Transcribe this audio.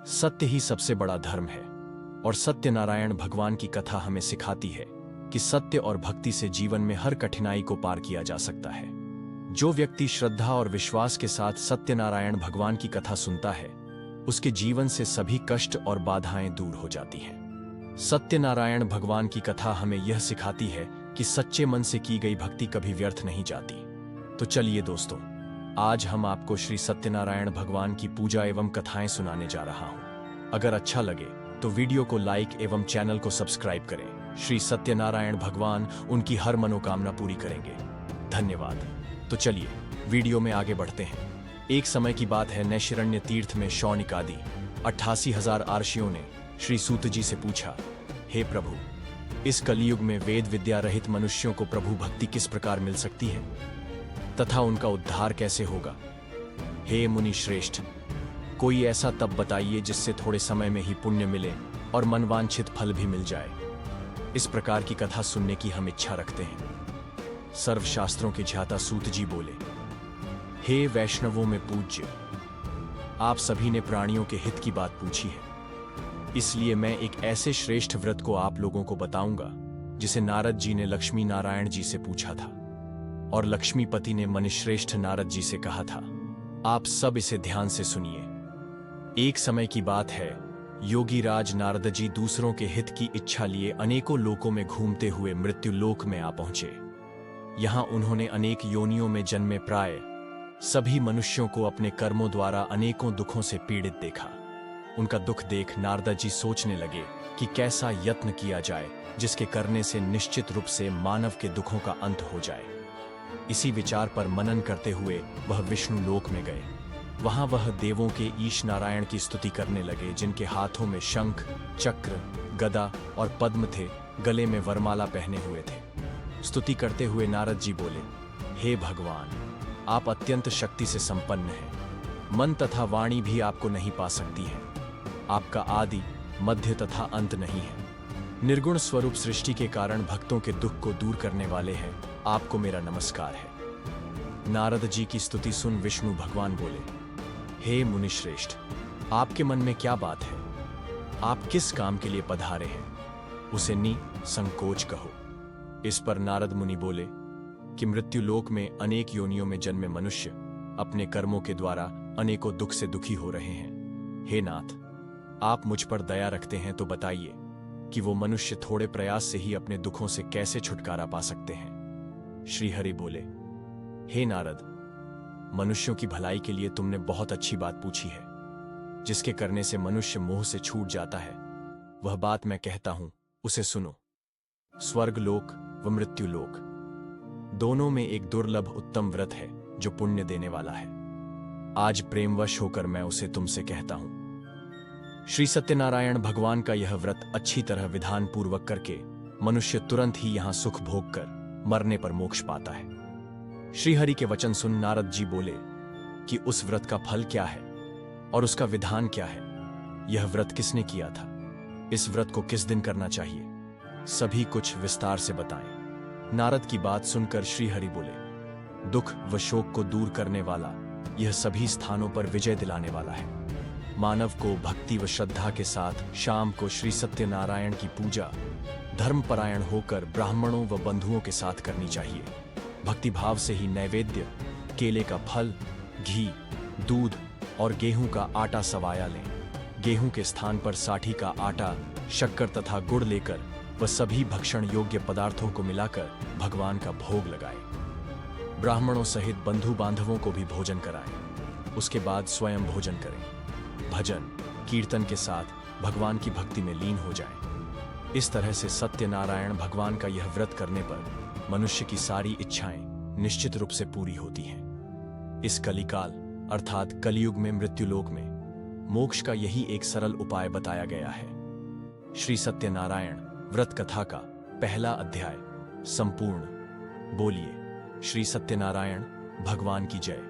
सत्य ही सबसे बड़ा धर्म है और सत्यनारायण भगवान की कथा हमें सिखाती है कि सत्य और भक्ति से जीवन में हर कठिनाई को पार किया जा सकता है। जो व्यक्ति श्रद्धा और विश्वास के साथ सत्यनारायण भगवान की कथा सुनता है, उसके जीवन से सभी कष्ट और बाधाएं दूर हो जाती हैं। सत्यनारायण भगवान की कथा हमें यह सिखाती है कि सच्चे मन से की गई भक्ति कभी व्यर्थ नहीं जाती। तो चलिए दोस्तों, आज हम आपको श्री सत्यनारायण भगवान की पूजा एवं कथाएं सुनाने जा रहा हूं। अगर अच्छा लगे तो वीडियो को लाइक एवं चैनल को सब्सक्राइब करें। श्री सत्यनारायण भगवान उनकी हर मनोकामना पूरी करेंगे। धन्यवाद। तो चलिए वीडियो में आगे बढ़ते हैं। एक समय की बात है, नैशिरण्य तीर्थ में शौनिक आदि 88,000 आर्षियों ने श्री सूत जी से पूछा, हे प्रभु, इस कलयुग में वेद विद्या रहित मनुष्यों को प्रभु भक्ति किस प्रकार मिल सकती है तथा उनका उद्धार कैसे होगा? हे मुनि श्रेष्ठ, कोई ऐसा तप बताइए जिससे थोड़े समय में ही पुण्य मिले और मनवांछित फल भी मिल जाए। इस प्रकार की कथा सुनने की हम इच्छा रखते हैं। सर्वशास्त्रों के ज्ञाता सूत जी बोले, हे वैष्णवों में पूज्य, आप सभी ने प्राणियों के हित की बात पूछी है, इसलिए मैं एक ऐसे श्रेष्ठ व्रत को आप लोगों को बताऊंगा जिसे नारद जी ने लक्ष्मी नारायण जी से पूछा था और लक्ष्मीपति ने मनुश्रेष्ठ नारद जी से कहा था। आप सब इसे ध्यान से सुनिए। एक समय की बात है, योगी राज नारद जी दूसरों के हित की इच्छा लिए अनेकों लोकों में घूमते हुए मृत्यु लोक में आ पहुंचे। यहां उन्होंने अनेक योनियों में जन्मे प्राय सभी मनुष्यों को अपने कर्मों द्वारा अनेकों दुखों से पीड़ित देखा। उनका दुख देख नारद जी सोचने लगे कि कैसा यत्न किया जाए जिसके करने से निश्चित रूप से मानव के दुखों का अंत हो जाए। इसी विचार पर मनन करते हुए वह विष्णु लोक में गए। वहां वह देवों के ईश नारायण की स्तुति करने लगे, जिनके हाथों में शंख, चक्र, गदा और पद्म थे, गले में वरमाला पहने हुए थे। स्तुति करते हुए नारद जी बोले, हे भगवान, आप अत्यंत शक्ति से संपन्न हैं। मन तथा वाणी भी आपको नहीं पा सकती है। आपका आदि, मध्य तथा अंत नहीं है। निर्गुण स्वरूप सृष्टि के कारण भक्तों के दुख को दूर करने वाले हैं। आपको मेरा नमस्कार है। नारद जी की स्तुति सुन विष्णु भगवान बोले, हे मुनिश्रेष्ठ, आपके मन में क्या बात है? आप किस काम के लिए पधारे हैं? उसे संकोच कहो। इस पर नारद मुनि बोले कि मृत्युलोक में अनेक योनियों में जन्मे मनुष्य अपने कर्मों के द्वारा अनेकों दुख से दुखी हो रहे हैं। हे नाथ, आप मुझ पर दया रखते हैं तो बताइए कि वो मनुष्य थोड़े प्रयास से ही अपने दुखों से कैसे छुटकारा पा सकते हैं? श्री हरि बोले, हे नारद, मनुष्यों की भलाई के लिए तुमने बहुत अच्छी बात पूछी है। जिसके करने से मनुष्य मोह से छूट जाता है, वह बात मैं कहता हूं, उसे सुनो। स्वर्ग लोक व मृत्यु लोक दोनों में एक दुर्लभ उत्तम व्रत है जो पुण्य देने वाला है। आज प्रेमवश होकर मैं उसे तुमसे कहता हूं। श्री सत्यनारायण भगवान का यह व्रत अच्छी तरह विधान पूर्वक करके मनुष्य तुरंत ही यहां सुख भोग कर मरने पर मोक्ष पाता है। श्रीहरि के वचन सुन नारद जी बोले कि उस व्रत का फल क्या है और उसका विधान क्या है? यह व्रत किसने किया था? इस व्रत को किस दिन करना चाहिए? सभी कुछ विस्तार से बताएं। नारद की बात सुनकर श्रीहरि बोले, दुख व शोक को दूर करने वाला, यह सभी स्थानों पर विजय दिलाने वाला है। मानव को भक्ति व श्रद्धा के साथ शाम को श्री सत्यनारायण की पूजा धर्मपरायण होकर ब्राह्मणों व बंधुओं के साथ करनी चाहिए। भक्तिभाव से ही नैवेद्य, केले का फल, घी, दूध और गेहूं का आटा सवाया लें। गेहूं के स्थान पर साठी का आटा, शक्कर तथा गुड़ लेकर वह सभी भक्षण योग्य पदार्थों को मिलाकर भगवान का भोग लगाएं। ब्राह्मणों सहित बंधु बांधवों को भी भोजन कराएं। उसके बाद स्वयं भोजन करें। भजन कीर्तन के साथ भगवान की भक्ति में लीन हो जाएं। इस तरह से सत्यनारायण भगवान का यह व्रत करने पर मनुष्य की सारी इच्छाएं निश्चित रूप से पूरी होती हैं। इस कलिकाल अर्थात कलयुग में मृत्युलोक में मोक्ष का यही एक सरल उपाय बताया गया है। श्री सत्यनारायण व्रत कथा का पहला अध्याय संपूर्ण। बोलिए श्री सत्यनारायण भगवान की जय।